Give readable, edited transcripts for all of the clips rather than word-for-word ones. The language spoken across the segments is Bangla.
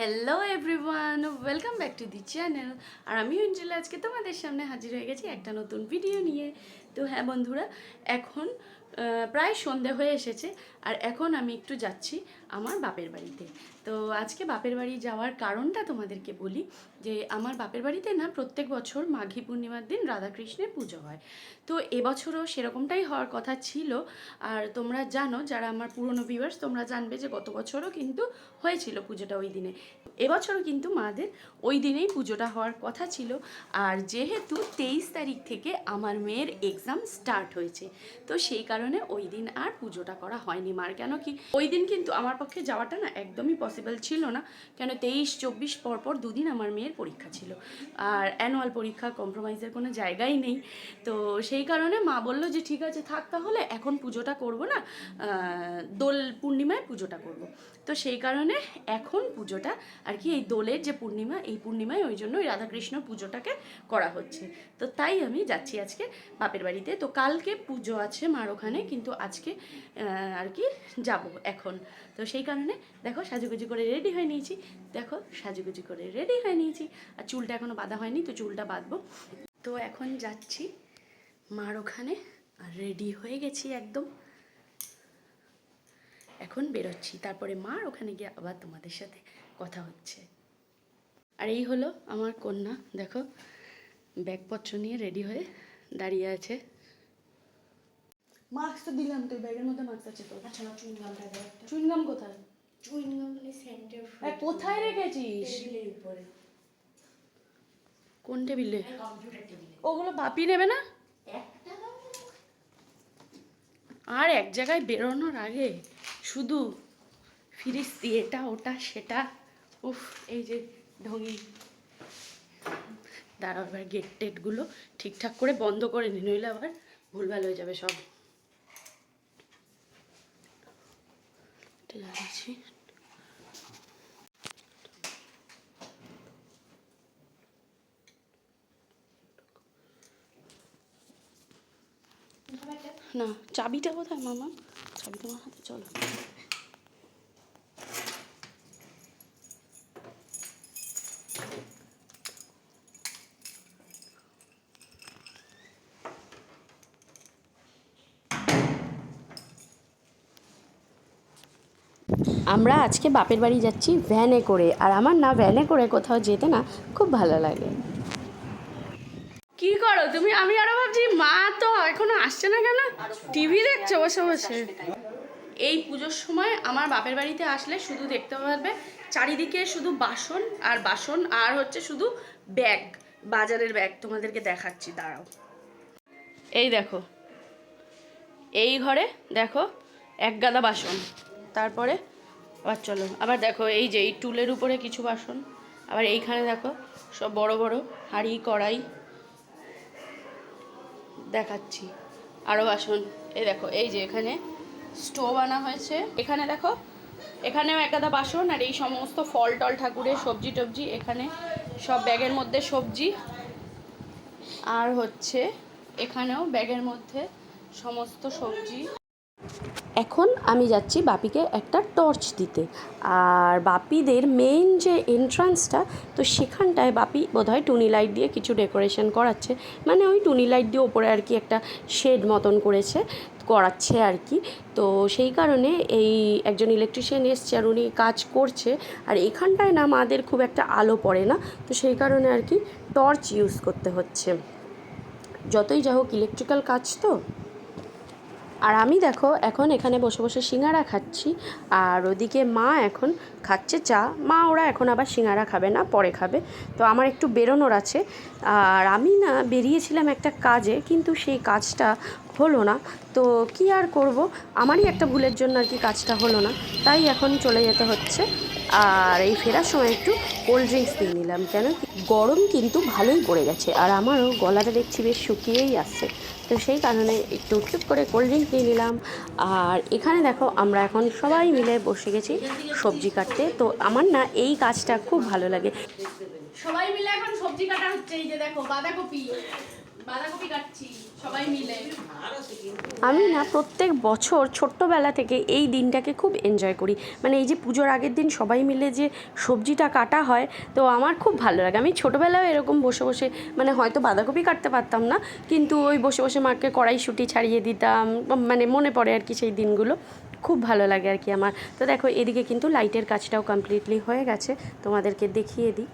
Hello everyone, welcome back to the channel. আর আমি অঞ্জলি আজকে তোমাদের সামনে হাজির হয়ে গেছি একটা নতুন ভিডিও নিয়ে। তো হ্যাঁ বন্ধুরা, এখন প্রায় সন্ধে হয়ে এসেছে আর এখন আমি একটু যাচ্ছি আমার বাপের বাড়িতে। তো আজকে বাপের বাড়ি যাওয়ার কারণটা তোমাদেরকে বলি যে আমার বাপের বাড়িতে না প্রত্যেক বছর মাঘী পূর্ণিমার দিন রাধাকৃষ্ণের পুজো হয়। তো এবছরও সেরকমটাই হওয়ার কথা ছিল। আর তোমরা জানো, যারা আমার পুরনো ভিউয়ার্স, তোমরা জানবে যে গত বছরও কিন্তু হয়েছিল পুজোটা ওই দিনে। এবছরও কিন্তু মাদের ওই দিনেই পুজোটা হওয়ার কথা ছিল। আর যেহেতু 23 তারিখ থেকে আমার মেয়ের এক্সাম স্টার্ট হয়েছে, তো সেই কারণে ওই দিন আর পুজোটা করা হয়নি মার। কেন কি ওই দিন কিন্তু আমার পক্ষে যাওয়াটা না একদমই পসিবল ছিল না। কেন 23-24 পরপর দুদিন আমার মেয়ের পরীক্ষা ছিল, আর অ্যানুয়াল পরীক্ষা, কম্প্রোমাইজের কোনো জায়গাই নেই। তো সেই কারণে মা বলল যে ঠিক আছে থাক, তাহলে এখন পুজোটা করব না, দোল পূর্ণিমায় পুজোটা করব। তো সেই কারণে এখন পুজোটা আর কি এই দোলের যে পূর্ণিমা, এই পূর্ণিমায় ওই জন্য ওই রাধাকৃষ্ণ পুজোটাকে করা হচ্ছে। তো তাই আমি যাচ্ছি আজকে বাপের বাড়িতে। তো কালকে পুজো আছে মার ওখানে, কিন্তু আজকে আর কি যাব এখন। তো সেই কারণে দেখো সাজুগুজু করে রেডি হয়ে নিয়েছি, দেখো সাজুগুজু করে রেডি হয়ে নিয়েছি। আর চুলটা এখনও বাঁধা হয়নি, তো চুলটা বাঁধবো। তো এখন যাচ্ছি মার ওখানে আর রেডি হয়ে গেছি একদম। এখন বেরোচ্ছি, তারপরে মার ওখানে গিয়ে আবার তোমাদের সাথে কথা হচ্ছে। আর এই হলো আমার কন্যা, দেখো ব্যাগপত্র নিয়ে রেডি হয়ে দাঁড়িয়ে আছে। মাস্ক তো দিলাম, তুই ব্যাগের মধ্যে মাস্ক আছে তো। আচ্ছা না, চুইংগামটা দাও একটা। চুইংগাম কোথায়? চুইংগাম মানে সেন্টার কোথায় রেখেছিস? টেবিলের উপরে। কোন টেবিলে? কম্পিউটার টেবিলে। ওগুলো বাপি নেবে না? একটা দাও। আর এক জায়গায় বেরোনোর আগে শুধু ফিরিস্তি, এটা ওটা সেটা, উফ এই যে ঢঙি। দাঁড়াও, এবার গেট টেটগুলো ঠিকঠাক করে বন্ধ করে নি, নইলে আবার ভুলভাল হয়ে যাবে সব। লাগাচ্ছি। না, চাবিটা কোথায় মামা? চাবি তোমার হাতে, চলো। আমরা আজকে বাপের বাড়ি যাচ্ছি ভ্যানে করে, আর আমার না ভ্যানে করে কোথাও যেতে না খুব ভালো লাগে। কি করো তুমি? আমি আরো ভাবছি মা তো এখনো আসছে না, কেন টিভি দেখছো বসে বসে? এই পুজোর সময় আমার বাপের বাড়িতে আসলে শুধু দেখতে পারবে চারিদিকে শুধু বাসন আর বাসন, আর হচ্ছে শুধু ব্যাগ, বাজারের ব্যাগ। তোমাদেরকে দেখাচ্ছি, দাঁড়াও। এই দেখো, এই ঘরে দেখো এক গাদা বাসন, তারপরে আবার চলো, আবার দেখো এই যে এই টুলের উপরে কিছু বাসন, আবার এইখানে দেখো সব বড় বড় হাঁড়ি কড়াই, দেখাচ্ছি আরও বাসন। এই দেখো এই যে এখানে স্টোভ আনা হয়েছে, এখানে দেখো এখানেও এক গাদা বাসন, আর এই সমস্ত ফল টল ঠাকুরের সবজি টবজি, এখানে সব ব্যাগের মধ্যে সবজি, আর হচ্ছে এখানেও ব্যাগের মধ্যে সমস্ত সবজি। এখন আমি যাচ্ছি বাপিকে একটা টর্চ দিতে। আর বাপিদের মেইন যে এন্ট্রান্সটা, তো সেখানটায় বাপি বোধহয় টুনি লাইট দিয়ে কিছু ডেকোরেশন করাচ্ছে, মানে ওই টুনি লাইট দিয়ে ওপরে আর কি একটা শেড মতন করাচ্ছে আর কি। তো সেই কারণে এই একজন ইলেকট্রিশিয়ান এসছে আর উনি কাজ করছে। আর এখানটায় না মাদের খুব একটা আলো পড়ে না, তো সেই কারণে আর কি টর্চ ইউজ করতে হচ্ছে। যতই যা হোক ইলেকট্রিক্যাল কাজ তো। আর আমি দেখো এখন এখানে বসে বসে সিঙ্গারা খাচ্ছি, আর ওদিকে মা এখন খাচ্ছে চা। মা ওরা এখন আবার সিঙ্গারা খাবে না, পরে খাবে। তো আমার একটু বেরোনোর আছে, আর আমি না বেরিয়েছিলাম একটা কাজে, কিন্তু সেই কাজটা হলো না। তো কি আর করব, আমারই একটা ভুলের জন্য আর কি কাজটা হলো না, তাই এখন চলে যেতে হচ্ছে। আর এই ফেরার সময় একটু কোল্ড ড্রিঙ্কস নিয়ে নিলাম, কেন গরম কিন্তু ভালোই পড়ে গেছে, আর আমারও গলাটা দেখছি বেশ শুকিয়েই আসছে। তো সেই কারণে একটু টুক করে কোল্ড ড্রিঙ্ক নিয়ে নিলাম। আর এখানে দেখো আমরা এখন সবাই মিলে বসে গেছি সবজি কাটতে। তো আমার না এই কাজটা খুব ভালো লাগে, সবাই মিলে এখন সবজি কাটা হচ্ছে। এই যে দেখো বাঁধাকপি, বাঁধাকপি কাটছি সবাই মিলে। কিন্তু আমি না প্রত্যেক বছর ছোট্টবেলা থেকে এই দিনটাকে খুব এনজয় করি, মানে এই যে পুজোর আগের দিন সবাই মিলে যে সবজিটা কাটা হয়, তো আমার খুব ভালো লাগে। আমি ছোটোবেলায় এরকম বসে বসে, মানে হয়তো বাঁধাকপি কাটতে পারতাম না, কিন্তু ওই বসে বসে মাকে কড়াইশুঁটি ছাড়িয়ে দিতাম, মানে মনে পড়ে আর কি সেই দিনগুলো, খুব ভালো লাগে আর কি আমার। তো দেখো এদিকে কিন্তু লাইটের কাজটাও কমপ্লিটলি হয়ে গেছে, তোমাদেরকে দেখিয়ে দিই।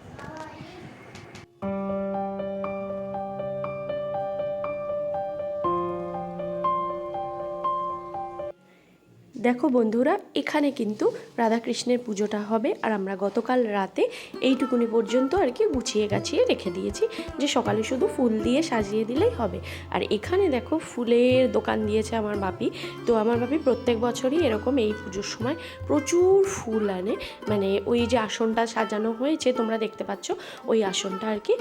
দেখো বন্ধুরা, এখানে কিন্তু রাধাকৃষ্ণের পুজোটা হবে, আর আমরা গতকাল রাতে এইটুকুনি পর্যন্ত আর কি গুছিয়ে গাছিয়ে রেখে দিয়েছি, যে সকালে শুধু ফুল দিয়ে সাজিয়ে দিলেই হবে। আর এখানে দেখো ফুলের দোকান দিয়েছে আমার বাপি। তো আমার বাপি প্রত্যেক বছরই এরকম এই পুজোর সময় প্রচুর ফুল আনে, মানে ওই যে আসনটা সাজানো হয়েছে তোমরা দেখতে পাচ্ছ, ওই আসনটা আর কি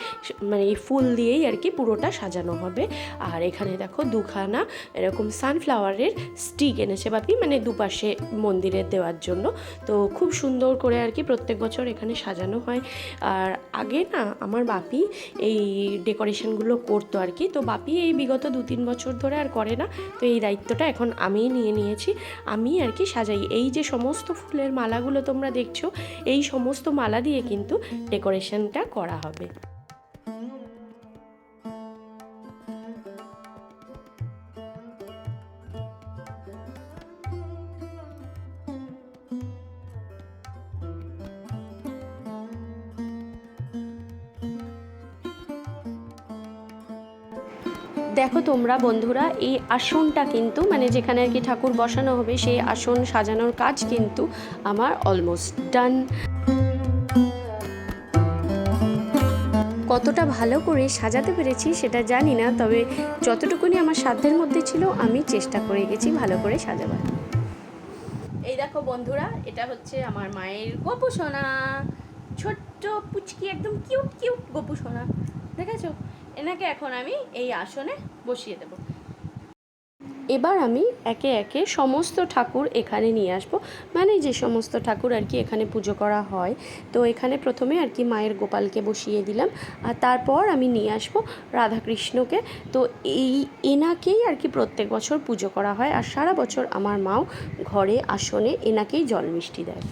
মানে এই ফুল দিয়েই আর কি পুরোটা সাজানো হবে। আর এখানে দেখো দুখানা এরকম সানফ্লাওয়ারের স্টিক এনেছে বাপি, মানে দুপাশে মন্দিরে দেওয়ার জন্য। তো খুব সুন্দর করে আর কি প্রত্যেক বছর এখানে সাজানো হয়। আর আগে না আমার বাপি এই ডেকোরেশনগুলো করতো আর কি, তো বাপি এই বিগত 2-3 বছর ধরে আর করে না, তো এই দায়িত্বটা এখন আমিই নিয়ে নিয়েছি। আমি আর কি সাজাই। এই যে সমস্ত ফুলের মালাগুলো তোমরা দেখছো, এই সমস্ত মালা দিয়ে কিন্তু ডেকোরেশনটা করা হবে। দেখো তোমরা বন্ধুরা, এই আসনটা কিন্তু মানে যেখানে আর কি ঠাকুর বসানো হবে, সেই আসন সাজানোর কাজ কিন্তু আমার অলমোস্ট ডান। কতটা ভালো করে সাজাতে পেরেছি সেটা জানি না, তবে যতটুকুনি আমার সাধ্যের মধ্যে ছিল আমি চেষ্টা করে গেছি ভালো করে সাজাবার। এই দেখো বন্ধুরা, এটা হচ্ছে আমার মায়ের গপু সোনা, ছোট্ট পুচকি একদম কিউট কিউট গপু সোনা, দেখেছো? এনাকে এখন আমি এই আসনে বসিয়ে দেব। এবার আমি একে একে সমস্ত ঠাকুর এখানে নিয়ে আসব, মানে যে সমস্ত ঠাকুর আর কি এখানে পুজো করা হয়। তো এখানে প্রথমে আর কি মায়ের গোপালকে বসিয়ে দিলাম, আর তারপর আমি নিয়ে আসব রাধাকৃষ্ণকে। তো এনাকেই আর কি প্রত্যেক বছর পুজো করা হয়, আর সারা বছর আমার মাও ঘরে আসনে এনাকেই জল মিষ্টি দেয়।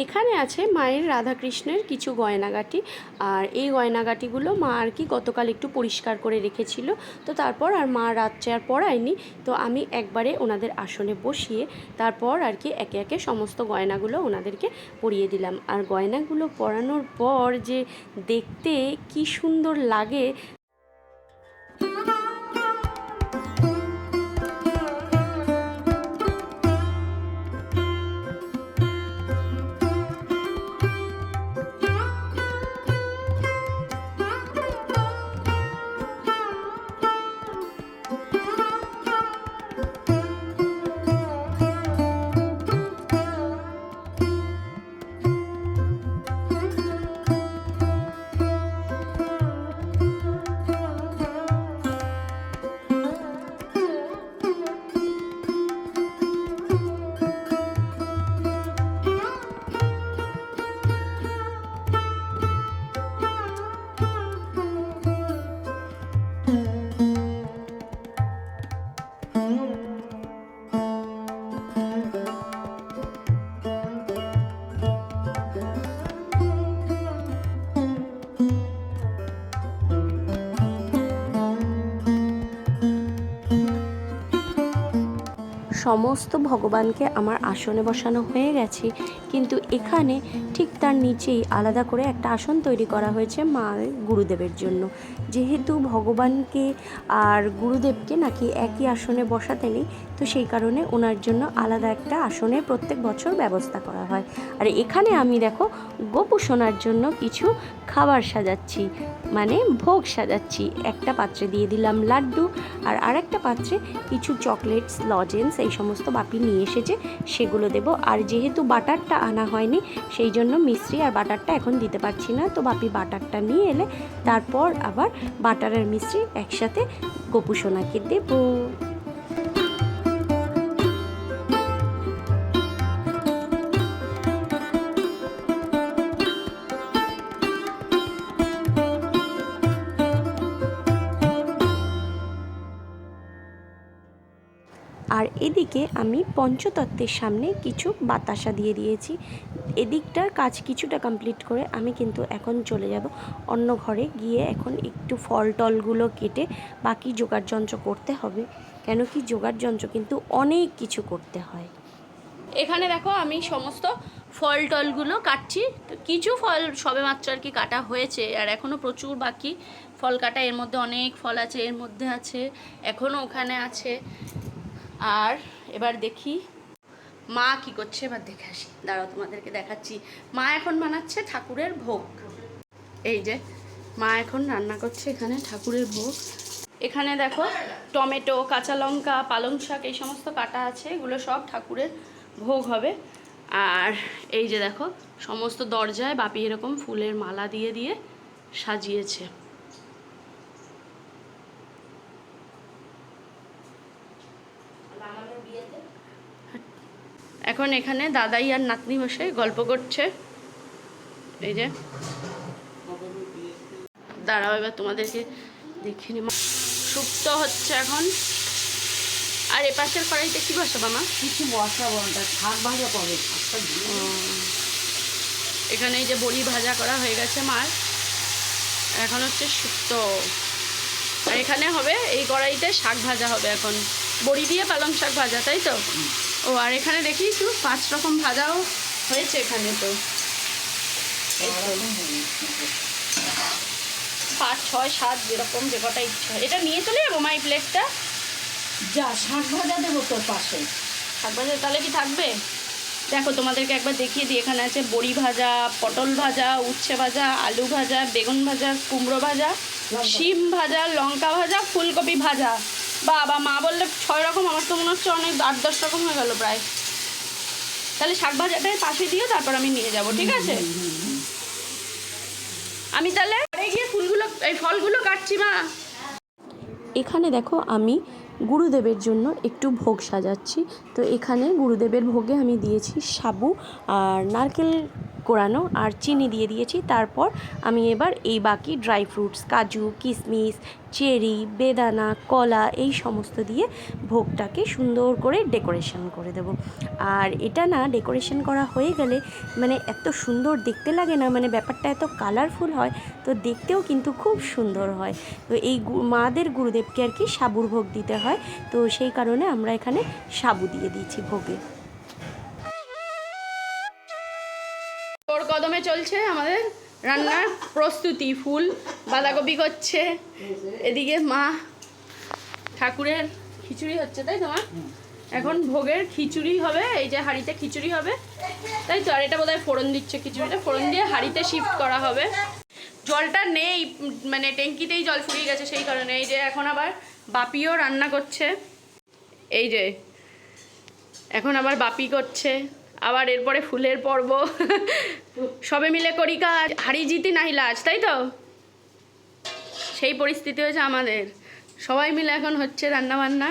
এখানে আছে মায়ের রাধাকৃষ্ণের কিছু গয়নাগাটি, আর এই গয়নাগাটিগুলো মা আর কি গতকাল একটু পরিষ্কার করে রেখেছিল, তো তারপর আর মা রাত্রে আর পরায়নি, তো আমি একবারে ওনাদের আসনে বসিয়ে তারপর আর কি একে একে সমস্ত গয়নাগুলো ওনাদেরকে পরিয়ে দিলাম। আর গয়নাগুলো পরানোর পর যে দেখতে কি সুন্দর লাগে। সমস্ত ভগবানকে আমার আসনে বসানো হয়ে গেছে, কিন্তু এখানে ঠিক তার নিচেই আলাদা করে একটা আসন তৈরি করা হয়েছে মা গুরুদেবের জন্য। যেহেতু ভগবানকে আর গুরুদেবকে নাকি একই আসনে বসাতে নেই, তো সেই কারণে ওনার জন্য আলাদা একটা আসনের প্রত্যেক বছর ব্যবস্থা করা হয়। আর এখানে আমি দেখো গোপু সোনার জন্য কিছু খাবার সাজাচ্ছি, মানে ভোগ সাজাচ্ছি। একটা পাত্রে দিয়ে দিলাম লাড্ডু, আর আরেকটা পাত্রে কিছু চকলেটস, লজেন্স এই সমস্ত বাপি নিয়ে এসেছে, সেগুলো দেব। আর যেহেতু বাটারটা আনা হয়নি, সেই জন্য মিশ্রি আর বাটারটা এখন দিতে পারছি না, তো বাপি বাটারটা নিয়ে এলে তারপর আবার বাটার আর মিশ্রি একসাথে গোপু সোনাকে দেবো। এদিকে আমি পঞ্চতত্ত্বের সামনে কিছু বাতাসা দিয়ে দিয়েছি। এদিকটার কাজ কিছুটা কমপ্লিট করে আমি কিন্তু এখন চলে যাব অন্য ঘরে, গিয়ে এখন একটু ফল টলগুলো কেটে বাকি জোগাড় যন্ত্র করতে হবে, কেন কি জোগাড় যন্ত্র কিন্তু অনেক কিছু করতে হয়। এখানে দেখো আমি সমস্ত ফল টলগুলো কাটছি। তো কিছু ফল সবে মাত্র আর কি কাটা হয়েছে, আর এখনও প্রচুর বাকি ফল কাটা। এর মধ্যে অনেক ফল আছে, এর মধ্যে আছে, এখনও ওখানে আছে। আর এবার দেখি মা কি করছে, এবার দেখে আসি। দাঁড়াও তোমাদেরকে দেখাচ্ছি। মা এখন বানাচ্ছে ঠাকুরের ভোগ। এই যে মা এখন রান্না করছে এখানে ঠাকুরের ভোগ। এখানে দেখো টমেটো, কাঁচা লঙ্কা, পালং শাক এই সমস্ত কাটা আছে, এগুলো সব ঠাকুরের ভোগ হবে। আর এই যে দেখো সমস্ত দরজায় বাপি এরকম ফুলের মালা দিয়ে দিয়ে সাজিয়েছে। এখন এখানে দাদাই আর নাতনি বসে গল্প করছে। এই যে দাঁড়াও এবার তোমাদেরকে দেখে নি। শুক্তো হচ্ছে এখন। আর এ পাশের কড়াইতে কি বসাবো মা? কিছু বসাবো না, শাক ভাজা করবে। এখানে এই যে বড়ি ভাজা করা হয়ে গেছে মার। এখন হচ্ছে শুক্তো। আর এখানে হবে এই কড়াইতে শাক ভাজা হবে এখন, বড়ি দিয়ে পালং শাক ভাজা, তাই তো? ও আর এখানে দেখি একটু 5 রকম ভাজাও হয়েছে এখানে। তো 5, 6, 7 যেরকম যে কটা ইচ্ছা। এটা নিয়ে চলে যাবো মা এই প্লেটটা? যা, শাক ভাজা দেবো তোর পাশে। শাক ভাজা তাহলে কি থাকবে? দেখো তোমাদেরকে একবার দেখিয়ে দিই। এখানে আছে বড়ি ভাজা, পটল ভাজা, উচ্ছে ভাজা, আলু ভাজা, বেগুন ভাজা, কুমড়ো ভাজা, শিম ভাজা, লঙ্কা ভাজা, ফুলকপি ভাজা। বাবা, মা বললে 6 রকম, আমার তো মনে হচ্ছে অনেক 8-10 রকম হয়ে গেল প্রায়। তাহলে শাক ভাজাটাই পাশে দিয়ে তারপর আমি নিয়ে যাব, ঠিক আছে? আমি তাহলে গিয়ে এই ফলগুলো কাটছি মা। এখানে দেখো আমি গুরুদেবের জন্য একটু ভোগ সাজাচ্ছি। তো এখানে গুরুদেবের ভোগে আমি দিয়েছি সাবু আর নারকেল কোড়ানো আর চিনি দিয়ে দিয়েছি। তারপর আমি এবার এই বাকি ড্রাই ফ্রুটস, কাজু, কিশমিশ, চেরি, বেদানা, কলা এই সমস্ত দিয়ে ভোগটাকে সুন্দর করে ডেকোরেশন করে দেব। আর এটা না ডেকোরেশন করা হয়ে গেলে মানে এত সুন্দর দেখতে লাগে না, মানে ব্যাপারটা এত কালারফুল হয়, তো দেখতেও কিন্তু খুব সুন্দর হয়। তো এই মাদের গুরুদেবকে আর কি সাবুর ভোগ দিতে হয়, তো সেই কারণে আমরা এখানে সাবু দিয়ে দিয়েছি ভোগে। ওর কদমে চলছে আমাদের রান্নার প্রস্তুতি। ফুল বাঁধাকপি করছে, এদিকে মা ঠাকুরের খিচুড়ি হচ্ছে, তাই তো মা? এখন ভোগের খিচুড়ি হবে, এই যে হাঁড়িতে খিচুড়ি হবে, তাই তো? আর এটা বোধহয় ফোড়ন দিচ্ছে, খিচুড়িটা ফোড়ন দিয়ে হাঁড়িতে শিফট করা হবে। জলটা নেই, মানে ট্যাঙ্কিতেই জল ফুরিয়ে গেছে, সেই কারণে। এই যে এখন আবার বাপিও রান্না করছে। এই যে এখন আবার বাপি করছে, আবার এরপরে ফুলের পর্ব। সবে মিলে করি কাজ, হারি জিতি নাহি লাজ, তাই তো? সেই পরিস্থিতি হয়েছে আমাদের, সবাই মিলে এখন হচ্ছে রান্না বান্না।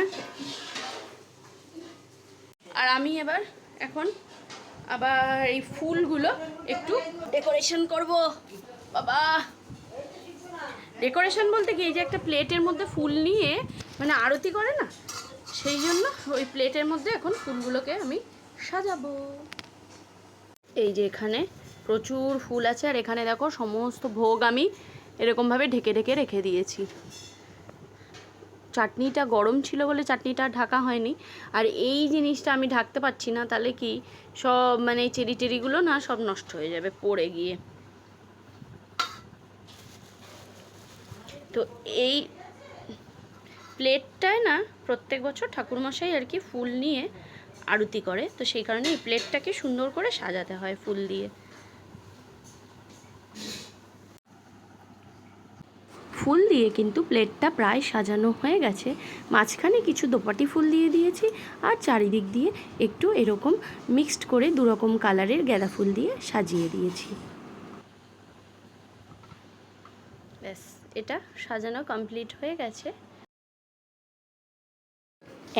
আর আমি এবার এখন আবার এই ফুলগুলো একটু ডেকোরেশন করব। বাবা, ডেকোরেশন বলতে কি, এই যে একটা প্লেটের মধ্যে ফুল নিয়ে মানে আরতি করে না, সেই জন্য ওই প্লেটের মধ্যে এখন ফুলগুলোকে আমি সাজাবো। এই যে এখানে প্রচুর ফুল আছে, আর এখানে দেখো সমস্ত ভোগ আমি এরকমভাবে ঢেকে ঢেকে রেখে দিয়েছি। চাটনিটা গরম ছিল বলে চাটনিটা ঢাকা হয়নি। আর এই জিনিসটা আমি ঢাকতে পারছি না, তাহলে কি সব মানে চেরি টেরিগুলো না সব নষ্ট হয়ে যাবে পড়ে গিয়ে। তো এই প্লেটটায় না প্রত্যেক বছর ঠাকুরমশাই আর কি ফুল নিয়ে আরতি করে, তো সেই কারণে এই প্লেটটাকে সুন্দর করে সাজাতে হয় ফুল দিয়ে। ফুল দিয়ে কিন্তু প্লেটটা প্রায় সাজানো হয়ে গেছে। মাঝখানে কিছু দোপাটি ফুল দিয়ে দিয়েছি, আর চারিদিক দিয়ে একটু এরকম মিক্সড করে 2 রকম কালারের গাঁদা ফুল দিয়ে সাজিয়ে দিয়েছি। ব্যাস, এটা সাজানো কমপ্লিট হয়ে গেছে।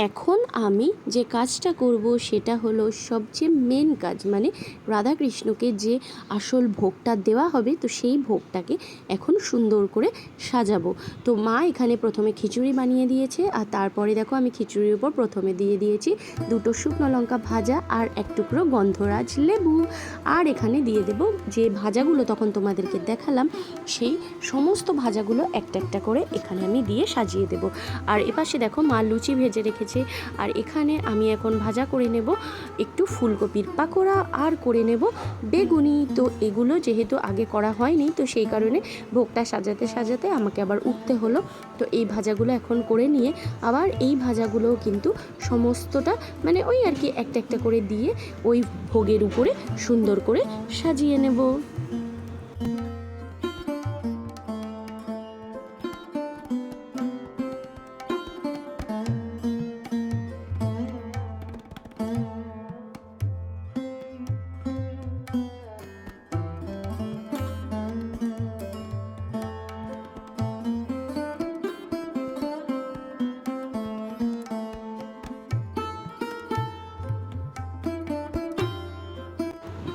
এখন আমি যে কাজটা করব সেটা হলো সবচেয়ে মেন কাজ, মানে রাধাকৃষ্ণকে যে আসল ভোগটা দেওয়া হবে, তো সেই ভোগটাকে এখন সুন্দর করে সাজাবো। তো মা এখানে প্রথমে খিচুড়ি বানিয়ে দিয়েছে, আর তারপরে দেখো আমি খিচুড়ির উপর প্রথমে দিয়ে দিয়েছি 2টো শুকনো লঙ্কা ভাজা আর 1 টুকরো গন্ধরাজ লেবু। আর এখানে দিয়ে দেব যে ভাজাগুলো তখন তোমাদেরকে দেখালাম, সেই সমস্ত ভাজাগুলো একটা একটা করে এখানে আমি দিয়ে সাজিয়ে দেব। আর এপাশে দেখো মা লুচি ভেজে রেখেছে, আর এখানে আমি এখন ভাজা করে নেব একটু ফুলকপির পাকোড়া আর করে নেব বেগুনি। তো এগুলো যেহেতু আগে করা হয়নি, তো সেই কারণে ভোগটা সাজাতে সাজাতে আমাকে আবার উঠতে হলো। তো এই ভাজাগুলো এখন করে নিয়ে আবার এই ভাজাগুলোও কিন্তু সমস্তটা মানে ওই আর কি একটা একটা করে দিয়ে ওই ভোগের উপরে সুন্দর করে সাজিয়ে নেব।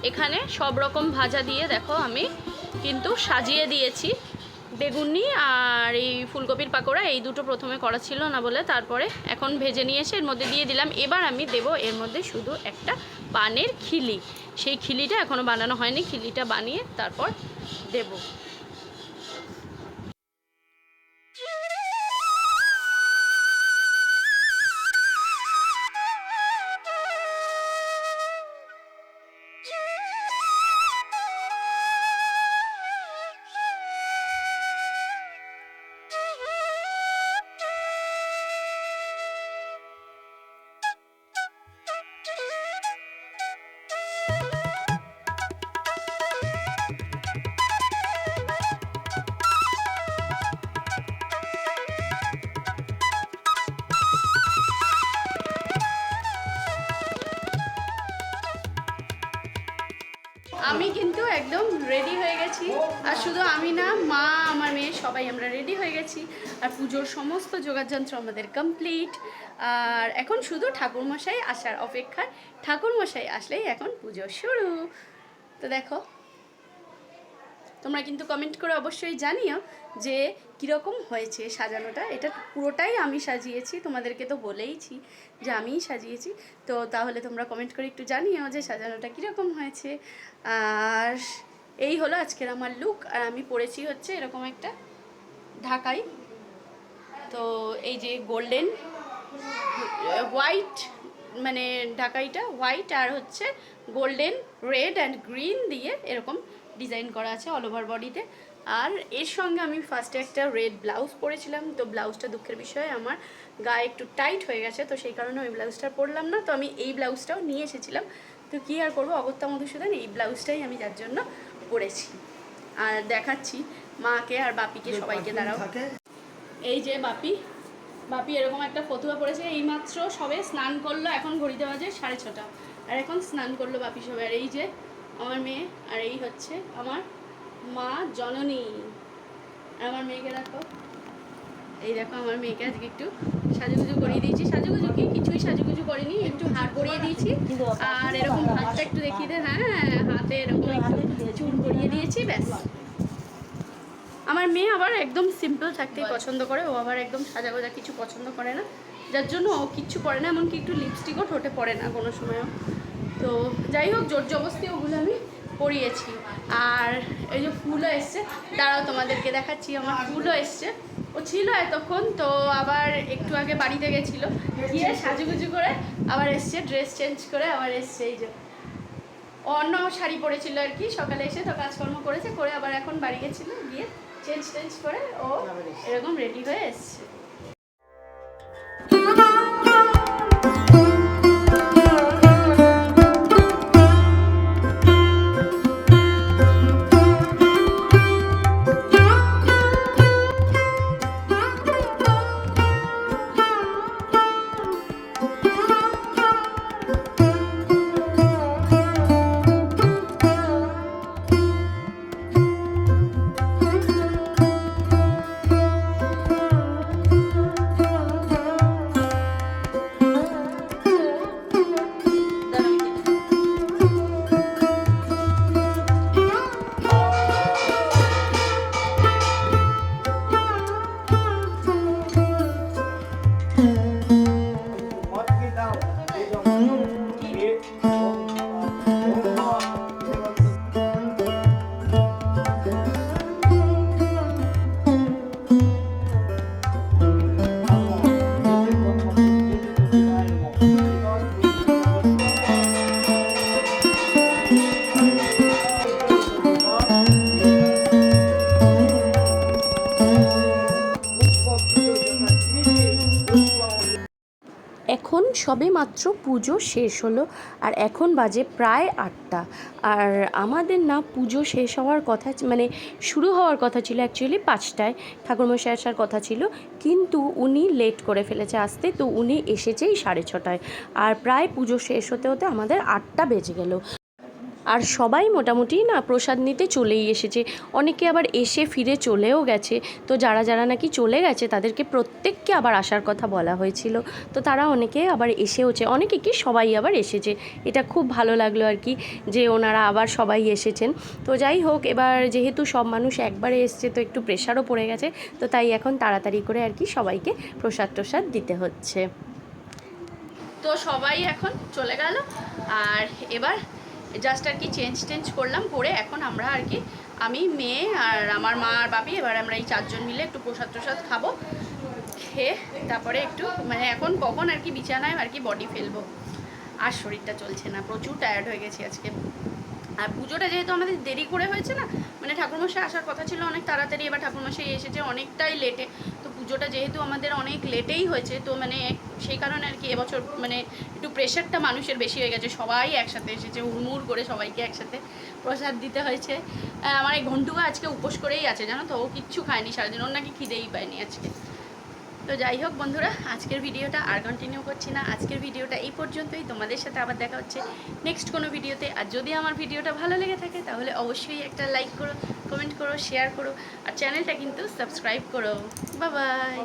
এখানে সব রকম ভাজা দিয়ে দেখো আমি কিন্তু সাজিয়ে দিয়েছি। বেগুনি আর এই ফুলকপির পাকোড়া এই দুটো প্রথমে করা ছিল না বলে তারপরে এখন ভেজে নিয়ে এসে এর মধ্যে দিয়ে দিলাম। এবার আমি দেব এর মধ্যে শুধু একটা পানের খিলি, সেই খিলিটা এখনও বানানো হয়নি, খিলিটা বানিয়ে তারপর দেব। আমি কিন্তু একদম রেডি হয়ে গেছি, আর শুধু আমি না, মা, আমার মেয়ে সবাই আমরা রেডি হয়ে গেছি। আর পুজোর সমস্ত যোগাযন্ত্র আমাদের কমপ্লিট। আর এখন শুধু ঠাকুরমশাই আসার অপেক্ষায়, ঠাকুরমশাই আসলেই এখন পুজো শুরু। তো দেখো, তোমরা কিন্তু কমেন্ট করে অবশ্যই জানিও যে কীরকম হয়েছে সাজানোটা। এটা পুরোটাই আমি সাজিয়েছি, তোমাদেরকে তো বলেইছি যে আমিই সাজিয়েছি। তো তাহলে তোমরা কমেন্ট করে একটু জানিও যে সাজানোটা কীরকম হয়েছে। আর এই হলো আজকের আমার লুক। আর আমি পরেছি হচ্ছে এরকম একটা ঢাকাই, তো এই যে গোল্ডেন হোয়াইট, মানে ঢাকাইটা হোয়াইট আর হচ্ছে গোল্ডেন রেড অ্যান্ড গ্রিন দিয়ে এরকম ডিজাইন করা আছে অল ওভার বডিতে। আর এর সঙ্গে আমি ফার্স্টে একটা রেড ব্লাউজ পরেছিলাম, তো ব্লাউজটা দুঃখের বিষয়ে আমার গায়ে একটু টাইট হয়ে গেছে, তো সেই কারণে ওই ব্লাউজটা পরলাম না। তো আমি এই ব্লাউজটাও নিয়ে এসেছিলাম, তো কী আর করবো, অগত্যা মধুসূদন, এই ব্লাউজটাই আমি যার জন্য পরেছি। আর দেখাচ্ছি মাকে আর বাপিকে, সবাইকে। দাঁড়াও, এই যে বাপি এরকম একটা ফতুয়া পড়েছে, এইমাত্র সবে স্নান করলো, এখন ঘড়িতে বাজে 6:30, আর এখন স্নান করলো বাপি সবে। আর এই যে আমার মেয়ে, আর এই হচ্ছে আমার মা জননী। আর আমার মেয়েকে দেখো, এই দেখো আমার মেয়েকে আজকে একটু সাজুগুজু করিয়ে দিয়েছি। সাজুগুজু কি, কিছুই সাজুগুজু করিনি, একটু হাত করিয়ে দিয়েছি। আর এরকম হাতটা একটু দেখিয়ে দে, হ্যাঁ হাতে এরকম একটু চুল করিয়ে দিয়েছি, ব্যাস। আমার মেয়ে আবার একদম সিম্পল থাকতেই পছন্দ করে, ও আবার একদম সাজাগোজা কিছু পছন্দ করে না, যার জন্য ও কিচ্ছু পরে না, এমনকি একটু লিপস্টিকও ঠোঁটে পড়ে না কোনো সময়ও। তো যাই হোক, জোর জবস্তি ওগুলো আমি পরিয়েছি। আর এই যে ফুলও এসছে, দাঁড়াও তোমাদেরকে দেখাচ্ছি, আমার ফুলও এসছে। ও ছিল এতক্ষণ, তো আবার একটু আগে বাড়িতে গেছিলো, গিয়ে সাজুগুজু করে আবার এসছে, ড্রেস চেঞ্জ করে আবার এসছে। এই যে অন্য শাড়ি পরেছিল আর কি, সকালে এসে তো কাজকর্ম করেছে, করে আবার এখন বাড়ি গেছিলো, গিয়ে চেঞ্জ করে ও এরকম রেডি হয়ে এসছে। সবে মাত্র পুজো শেষ হলো আর এখন বাজে প্রায় 8টা। আর আমাদের না পুজো শেষ হওয়ার কথা, মানে শুরু হওয়ার কথা ছিল অ্যাকচুয়ালি 5টায়, ঠাকুরমশাই আসার কথা ছিল, কিন্তু উনি লেট করে ফেলেছে আসতে, তো উনি এসেছেই 6:30টায়। আর প্রায় পুজো শেষ হতে হতে আমাদের 8টা বেজে গেল। আর সবাই মোটামুটি না প্রসাদ নিতে চলেই এসেছে, অনেকে আবার এসে ফিরে চলেও গেছে। তো যারা যারা নাকি চলে গেছে তাদেরকে প্রত্যেককে আবার আসার কথা বলা হয়েছিল, তো তারা অনেকে আবার এসেওছে, অনেকে কি সবাই আবার এসেছে। এটা খুব ভালো লাগলো আর কি, যে ওনারা আবার সবাই এসেছেন। তো যাই হোক, এবার যেহেতু সব মানুষ একবারে এসছে তো একটু প্রেশারও পড়ে গেছে, তো তাই এখন তাড়াতাড়ি করে আর কি সবাইকে প্রসাদ টোসাদ দিতে হচ্ছে। তো সবাই এখন চলে গেল, আর এবার জাস্ট আর কি চেঞ্জ করলাম, করে এখন আমরা আর কি আমি, মেয়ে আর আমার মা আর বাপি, এবার আমরা এই 4জন মিলে একটু প্রসাদ খাবো, খেয়ে তারপরে একটু মানে এখন কখন আর কি বিছানায় আর কি বডি ফেলবো। আর শরীরটা চলছে না, প্রচুর টায়ার্ড হয়ে গেছি আজকে। আর পুজোটা যেহেতু আমাদের দেরি করে হয়েছে না, মানে ঠাকুরমশাই আসার কথা ছিল অনেক তাড়াতাড়ি, এবার ঠাকুরমশাই এসেছে অনেকটাই লেটে, তো পুজোটা যেহেতু আমাদের অনেক লেটেই হয়েছে, তো মানে সেই কারণে আর কি এবছর মানে একটু প্রেশারটা মানুষের বেশি হয়ে গেছে, সবাই একসাথে এসেছে, হুড়মুড় করে সবাইকে একসাথে প্রসাদ দিতে হয়েছে। আমার এই ঘন্টুকা আজকে উপোস করেই আছে, জানো তো, ও কিচ্ছু খায়নি সারাদিন, ওর নাকি খিদেই পায়নি আজকে। তো যাই হোক বন্ধুরা, আজকের ভিডিওটা আর কন্টিনিউ করছি না, আজকের ভিডিওটা এই পর্যন্তই। তোমাদের সাথে আবার দেখা হচ্ছে নেক্সট কোনো ভিডিওতে। আর যদি আমার ভিডিওটা ভালো লেগে থাকে তাহলে অবশ্যই একটা লাইক করো, কমেন্ট করো, শেয়ার করো, আর চ্যানেলটা কিন্তু সাবস্ক্রাইব করো। Bye bye.